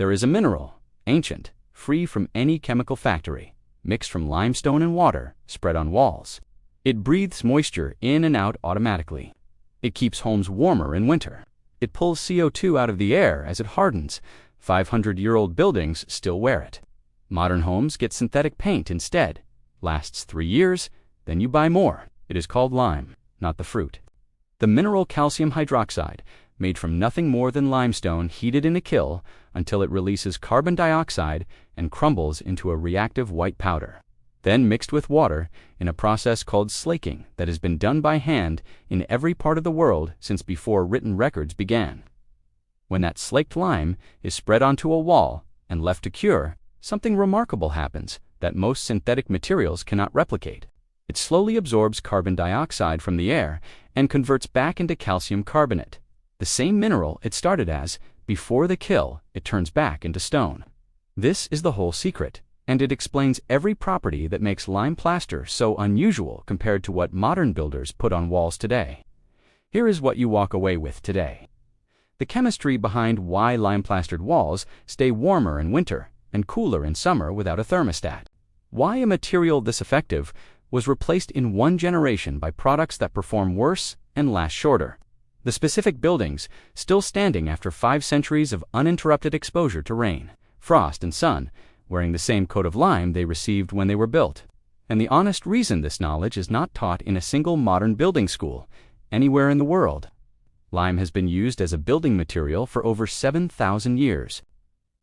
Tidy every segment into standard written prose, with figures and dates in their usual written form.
There is a mineral, ancient, free from any chemical factory, mixed from limestone and water, spread on walls. It breathes moisture in and out automatically. It keeps homes warmer in winter. It pulls CO2 out of the air as it hardens. 500-year-old buildings still wear it. Modern homes get synthetic paint instead. Lasts 3 years, then you buy more. It is called lime, not the fruit. The mineral calcium hydroxide, made from nothing more than limestone heated in a kiln until it releases carbon dioxide and crumbles into a reactive white powder, then mixed with water in a process called slaking that has been done by hand in every part of the world since before written records began. When that slaked lime is spread onto a wall and left to cure, something remarkable happens that most synthetic materials cannot replicate. It slowly absorbs carbon dioxide from the air and converts back into calcium carbonate. The same mineral it started as, before the kiln, it turns back into stone. This is the whole secret, and it explains every property that makes lime plaster so unusual compared to what modern builders put on walls today. Here is what you walk away with today. The chemistry behind why lime-plastered walls stay warmer in winter and cooler in summer without a thermostat. Why a material this effective was replaced in 1 generation by products that perform worse and last shorter. The specific buildings still standing after 5 centuries of uninterrupted exposure to rain, frost, and sun, wearing the same coat of lime they received when they were built. And the honest reason this knowledge is not taught in a single modern building school anywhere in the world. Lime has been used as a building material for over 7,000 years.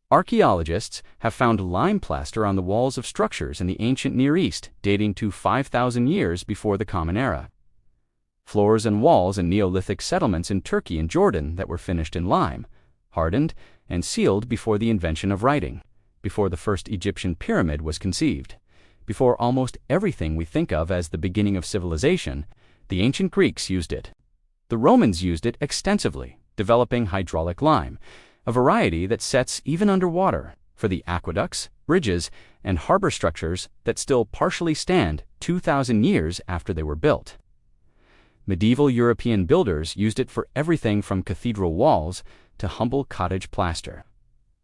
Archaeologists have found lime plaster on the walls of structures in the ancient Near East dating to 5,000 years before the Common Era. Floors and walls in Neolithic settlements in Turkey and Jordan that were finished in lime, hardened, and sealed before the invention of writing, before the first Egyptian pyramid was conceived, before almost everything we think of as the beginning of civilization. The ancient Greeks used it. The Romans used it extensively, developing hydraulic lime, a variety that sets even underwater, for the aqueducts, bridges, and harbor structures that still partially stand 2,000 years after they were built. Medieval European builders used it for everything from cathedral walls to humble cottage plaster.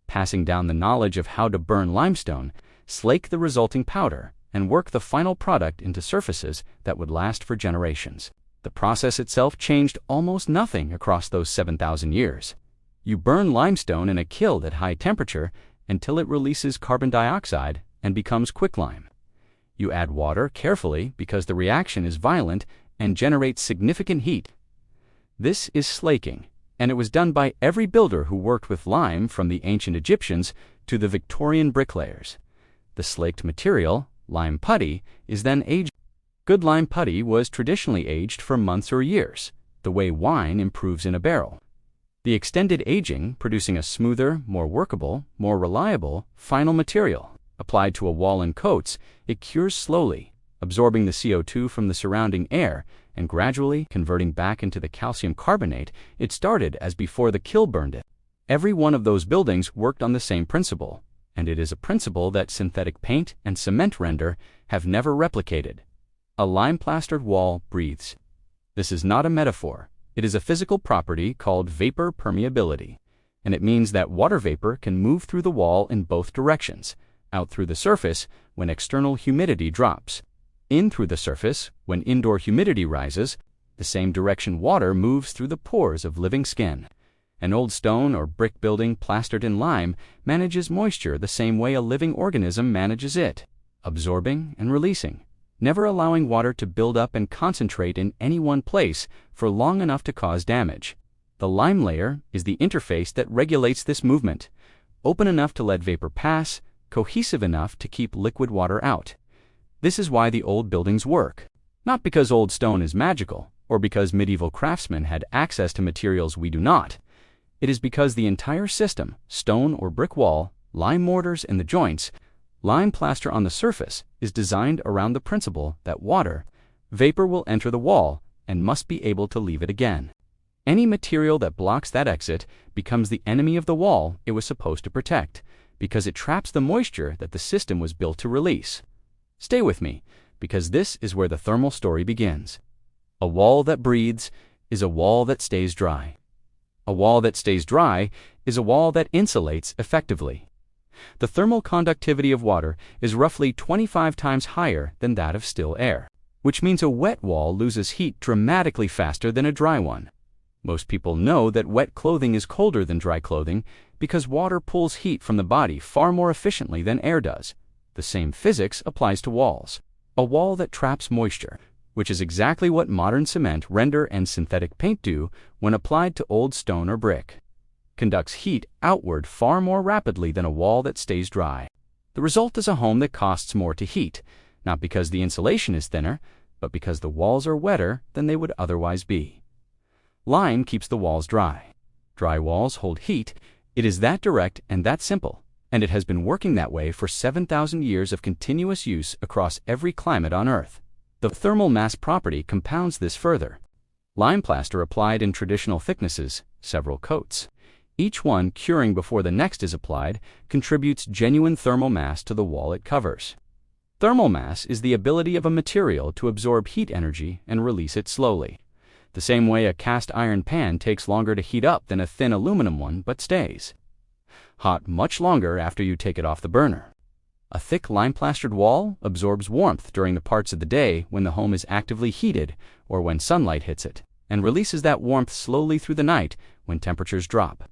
Passing down the knowledge of how to burn limestone, slake the resulting powder, and work the final product into surfaces that would last for generations. The process itself changed almost nothing across those 7,000 years. You burn limestone in a kiln at high temperature until it releases carbon dioxide and becomes quicklime. You add water carefully because the reaction is violent and generates significant heat. This is slaking, and it was done by every builder who worked with lime from the ancient Egyptians to the Victorian bricklayers. The slaked material, lime putty, is then aged. Good lime putty was traditionally aged for months or years, the way wine improves in a barrel. The extended aging producing a smoother, more workable, more reliable, final material. Applied to a wall in coats, it cures slowly, absorbing the CO2 from the surrounding air and gradually converting back into the calcium carbonate it started as before the kiln burned it. Every one of those buildings worked on the same principle, and it is a principle that synthetic paint and cement render have never replicated. A lime-plastered wall breathes. This is not a metaphor. It is a physical property called vapor permeability, and it means that water vapor can move through the wall in both directions, out through the surface when external humidity drops, in through the surface when indoor humidity rises. The same direction water moves through the pores of living skin. An old stone or brick building plastered in lime manages moisture the same way a living organism manages it, absorbing and releasing, never allowing water to build up and concentrate in any one place for long enough to cause damage. The lime layer is the interface that regulates this movement, open enough to let vapor pass, cohesive enough to keep liquid water out. This is why the old buildings work. Not because old stone is magical, or because medieval craftsmen had access to materials we do not. It is because the entire system, stone or brick wall, lime mortars in the joints, lime plaster on the surface, is designed around the principle that water, vapor will enter the wall and must be able to leave it again. Any material that blocks that exit becomes the enemy of the wall it was supposed to protect, because it traps the moisture that the system was built to release. Stay with me, because this is where the thermal story begins. A wall that breathes is a wall that stays dry. A wall that stays dry is a wall that insulates effectively. The thermal conductivity of water is roughly 25 times higher than that of still air, which means a wet wall loses heat dramatically faster than a dry one. Most people know that wet clothing is colder than dry clothing because water pulls heat from the body far more efficiently than air does. The same physics applies to walls. A wall that traps moisture, which is exactly what modern cement, render, and synthetic paint do when applied to old stone or brick, conducts heat outward far more rapidly than a wall that stays dry. The result is a home that costs more to heat, not because the insulation is thinner, but because the walls are wetter than they would otherwise be. Lime keeps the walls dry. Dry walls hold heat. It is that direct and that simple, and it has been working that way for 7,000 years of continuous use across every climate on Earth. The thermal mass property compounds this further. Lime plaster applied in traditional thicknesses, several coats, each one curing before the next is applied, contributes genuine thermal mass to the wall it covers. Thermal mass is the ability of a material to absorb heat energy and release it slowly. The same way a cast iron pan takes longer to heat up than a thin aluminum one, but stays hot much longer after you take it off the burner. A thick lime-plastered wall absorbs warmth during the parts of the day when the home is actively heated or when sunlight hits it, and releases that warmth slowly through the night when temperatures drop.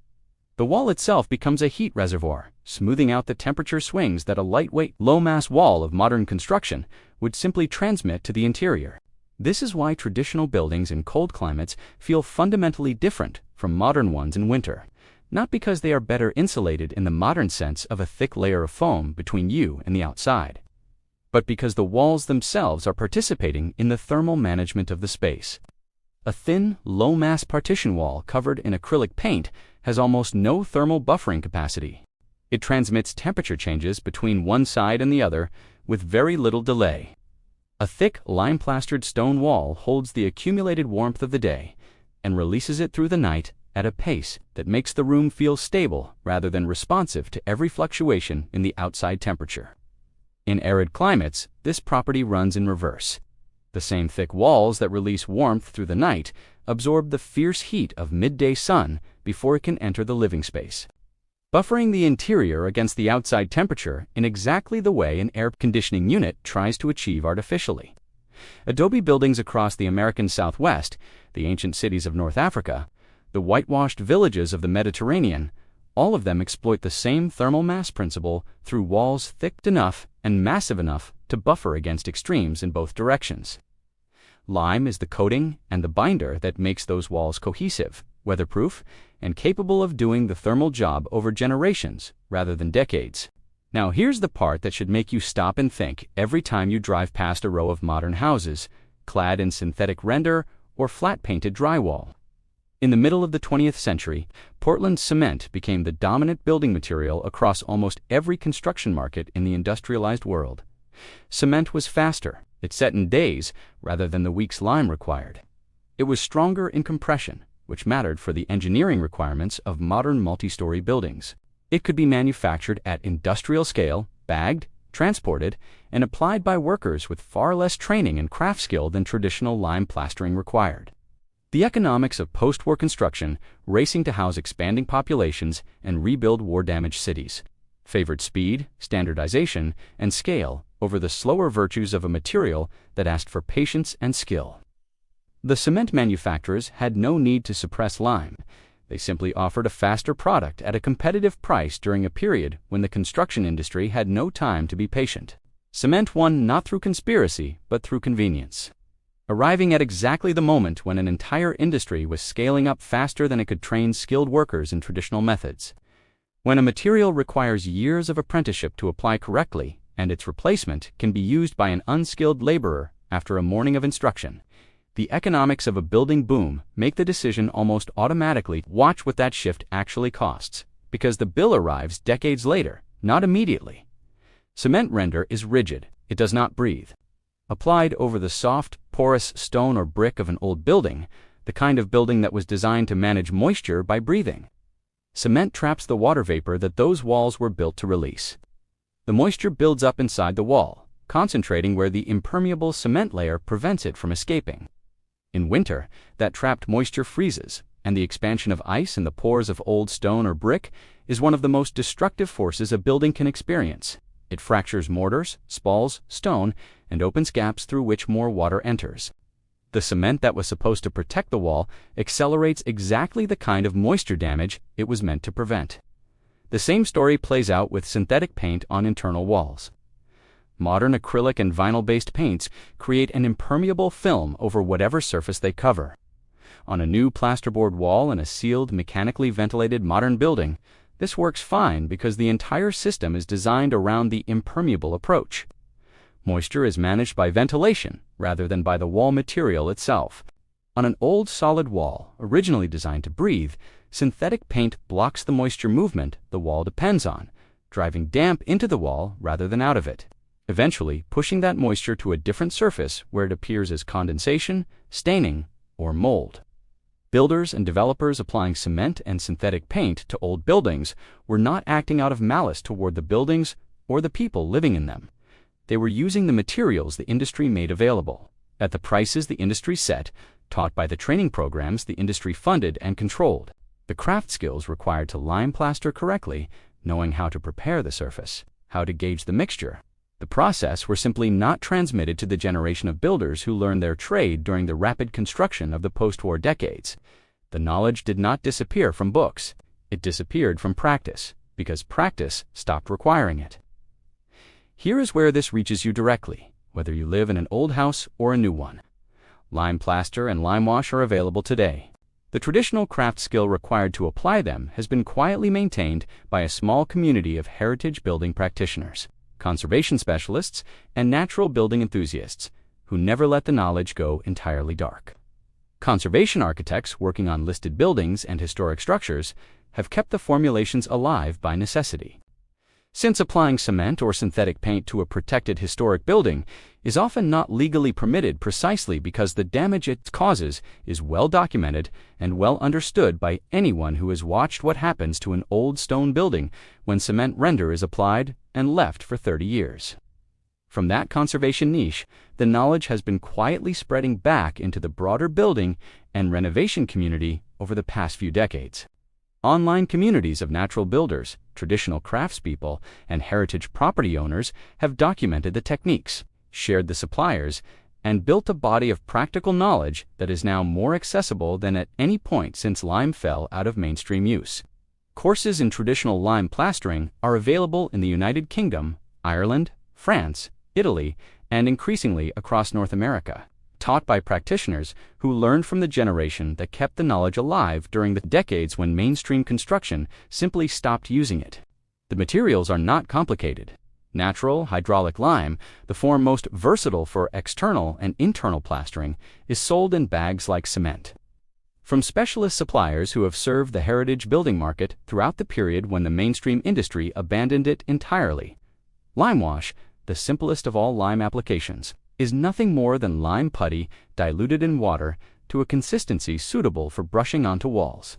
The wall itself becomes a heat reservoir, smoothing out the temperature swings that a lightweight, low-mass wall of modern construction would simply transmit to the interior. This is why traditional buildings in cold climates feel fundamentally different from modern ones in winter. Not because they are better insulated in the modern sense of a thick layer of foam between you and the outside, but because the walls themselves are participating in the thermal management of the space. A thin, low-mass partition wall covered in acrylic paint has almost no thermal buffering capacity. It transmits temperature changes between one side and the other with very little delay. A thick, lime-plastered stone wall holds the accumulated warmth of the day and releases it through the night at a pace that makes the room feel stable rather than responsive to every fluctuation in the outside temperature. In arid climates, this property runs in reverse. The same thick walls that release warmth through the night absorb the fierce heat of midday sun before it can enter the living space, buffering the interior against the outside temperature in exactly the way an air conditioning unit tries to achieve artificially. Adobe buildings across the American Southwest, the ancient cities of North Africa, the whitewashed villages of the Mediterranean, all of them exploit the same thermal mass principle through walls thick enough and massive enough to buffer against extremes in both directions. Lime is the coating and the binder that makes those walls cohesive, weatherproof, and capable of doing the thermal job over generations rather than decades. Now here's the part that should make you stop and think every time you drive past a row of modern houses, clad in synthetic render or flat-painted drywall. In the middle of the 20th century, Portland cement became the dominant building material across almost every construction market in the industrialized world. Cement was faster. It set in days rather than the weeks lime required. It was stronger in compression, which mattered for the engineering requirements of modern multi-story buildings. It could be manufactured at industrial scale, bagged, transported, and applied by workers with far less training and craft skill than traditional lime plastering required. The economics of post-war construction, racing to house expanding populations and rebuild war-damaged cities, favored speed, standardization, and scale over the slower virtues of a material that asked for patience and skill. The cement manufacturers had no need to suppress lime. They simply offered a faster product at a competitive price during a period when the construction industry had no time to be patient. Cement won not through conspiracy, but through convenience, arriving at exactly the moment when an entire industry was scaling up faster than it could train skilled workers in traditional methods. When a material requires years of apprenticeship to apply correctly, and its replacement can be used by an unskilled laborer after a morning of instruction, the economics of a building boom make the decision almost automatically. Watch what that shift actually costs, because the bill arrives decades later, not immediately. Cement render is rigid. It does not breathe. Applied over the soft, porous stone or brick of an old building, the kind of building that was designed to manage moisture by breathing, cement traps the water vapor that those walls were built to release. The moisture builds up inside the wall, concentrating where the impermeable cement layer prevents it from escaping. In winter, that trapped moisture freezes, and the expansion of ice in the pores of old stone or brick is one of the most destructive forces a building can experience. It fractures mortars, spalls, stone, and opens gaps through which more water enters. The cement that was supposed to protect the wall accelerates exactly the kind of moisture damage it was meant to prevent. The same story plays out with synthetic paint on internal walls. Modern acrylic and vinyl-based paints create an impermeable film over whatever surface they cover. On a new plasterboard wall in a sealed, mechanically ventilated modern building, this works fine because the entire system is designed around the impermeable approach. Moisture is managed by ventilation rather than by the wall material itself. On an old solid wall, originally designed to breathe, synthetic paint blocks the moisture movement the wall depends on, driving damp into the wall rather than out of it, eventually pushing that moisture to a different surface where it appears as condensation, staining, or mold. Builders and developers applying cement and synthetic paint to old buildings were not acting out of malice toward the buildings or the people living in them. They were using the materials the industry made available, at the prices the industry set, taught by the training programs the industry funded and controlled, the craft skills required to lime plaster correctly, knowing how to prepare the surface, how to gauge the mixture. The process were simply not transmitted to the generation of builders who learned their trade during the rapid construction of the post-war decades. The knowledge did not disappear from books. It disappeared from practice, because practice stopped requiring it. Here is where this reaches you directly, whether you live in an old house or a new one. Lime plaster and lime wash are available today. The traditional craft skill required to apply them has been quietly maintained by a small community of heritage building practitioners, conservation specialists, and natural building enthusiasts who never let the knowledge go entirely dark. Conservation architects working on listed buildings and historic structures have kept the formulations alive by necessity. Since applying cement or synthetic paint to a protected historic building is often not legally permitted precisely because the damage it causes is well documented and well understood by anyone who has watched what happens to an old stone building when cement render is applied and left for 30 years. From that conservation niche, the knowledge has been quietly spreading back into the broader building and renovation community over the past few decades. Online communities of natural builders, traditional craftspeople, and heritage property owners have documented the techniques, shared the suppliers, and built a body of practical knowledge that is now more accessible than at any point since lime fell out of mainstream use. Courses in traditional lime plastering are available in the United Kingdom, Ireland, France, Italy, and increasingly across North America, taught by practitioners who learned from the generation that kept the knowledge alive during the decades when mainstream construction simply stopped using it. The materials are not complicated. Natural hydraulic lime, the form most versatile for external and internal plastering, is sold in bags like cement. From specialist suppliers who have served the heritage building market throughout the period when the mainstream industry abandoned it entirely. Lime wash, the simplest of all lime applications, is nothing more than lime putty diluted in water to a consistency suitable for brushing onto walls.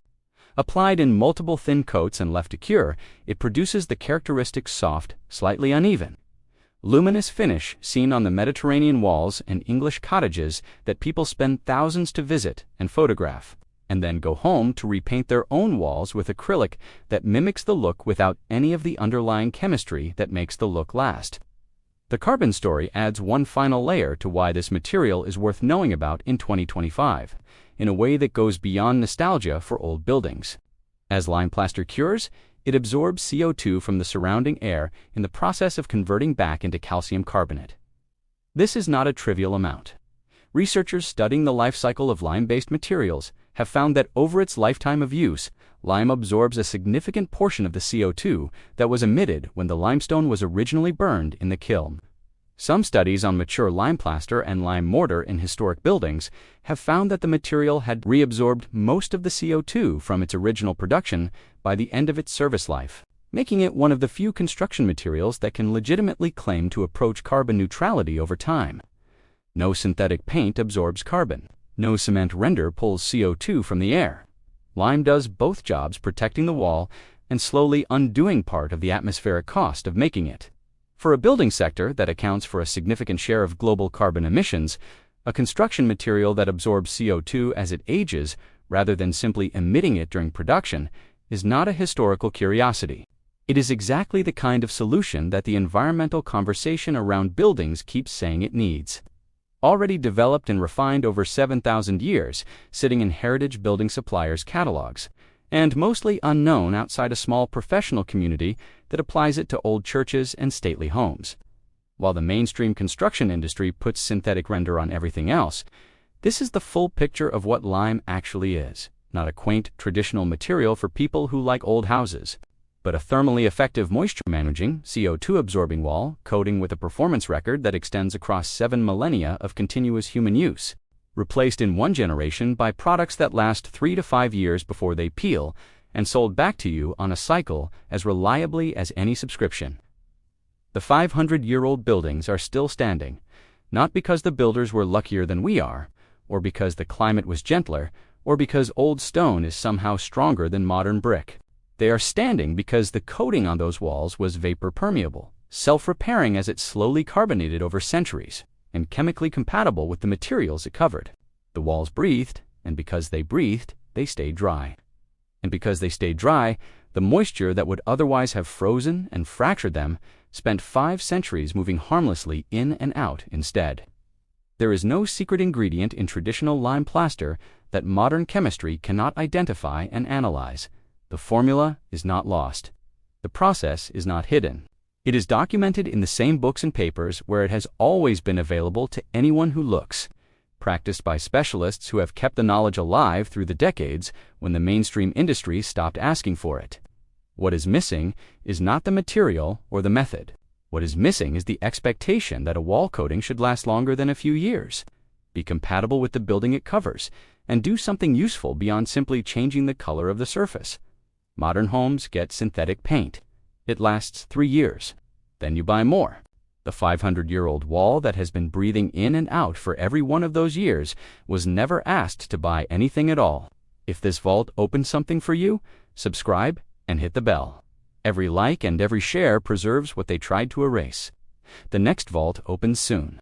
Applied in multiple thin coats and left to cure, it produces the characteristic soft, slightly uneven, luminous finish seen on the Mediterranean walls and English cottages that people spend thousands to visit and photograph, and then go home to repaint their own walls with acrylic that mimics the look without any of the underlying chemistry that makes the look last. The carbon story adds one final layer to why this material is worth knowing about in 2025, in a way that goes beyond nostalgia for old buildings. As lime plaster cures, it absorbs CO2 from the surrounding air in the process of converting back into calcium carbonate. This is not a trivial amount. Researchers studying the life cycle of lime-based materials have found that over its lifetime of use, lime absorbs a significant portion of the CO2 that was emitted when the limestone was originally burned in the kiln. Some studies on mature lime plaster and lime mortar in historic buildings have found that the material had reabsorbed most of the CO2 from its original production by the end of its service life, making it one of the few construction materials that can legitimately claim to approach carbon neutrality over time. No synthetic paint absorbs carbon. No cement render pulls CO2 from the air. Lime does both jobs, protecting the wall and slowly undoing part of the atmospheric cost of making it. For a building sector that accounts for a significant share of global carbon emissions, a construction material that absorbs CO2 as it ages rather than simply emitting it during production, is not a historical curiosity. It is exactly the kind of solution that the environmental conversation around buildings keeps saying it needs. Already developed and refined over 7,000 years, sitting in heritage building suppliers' catalogs, and mostly unknown outside a small professional community that applies it to old churches and stately homes. While the mainstream construction industry puts synthetic render on everything else, this is the full picture of what lime actually is, not a quaint traditional material for people who like old houses, but a thermally effective moisture-managing, CO2-absorbing wall coating with a performance record that extends across 7 millennia of continuous human use, replaced in one generation by products that last 3 to 5 years before they peel, and sold back to you on a cycle as reliably as any subscription. The 500-year-old buildings are still standing, not because the builders were luckier than we are, or because the climate was gentler, or because old stone is somehow stronger than modern brick. They are standing because the coating on those walls was vapor-permeable, self-repairing as it slowly carbonated over centuries, and chemically compatible with the materials it covered. The walls breathed, and because they breathed, they stayed dry. And because they stayed dry, the moisture that would otherwise have frozen and fractured them spent 5 centuries moving harmlessly in and out instead. There is no secret ingredient in traditional lime plaster that modern chemistry cannot identify and analyze. The formula is not lost. The process is not hidden. It is documented in the same books and papers where it has always been available to anyone who looks, practiced by specialists who have kept the knowledge alive through the decades when the mainstream industry stopped asking for it. What is missing is not the material or the method. What is missing is the expectation that a wall coating should last longer than a few years, be compatible with the building it covers, and do something useful beyond simply changing the color of the surface. Modern homes get synthetic paint. It lasts 3 years. Then you buy more. The 500-year-old wall that has been breathing in and out for every one of those years was never asked to buy anything at all. If this vault opened something for you, subscribe and hit the bell. Every like and every share preserves what they tried to erase. The next vault opens soon.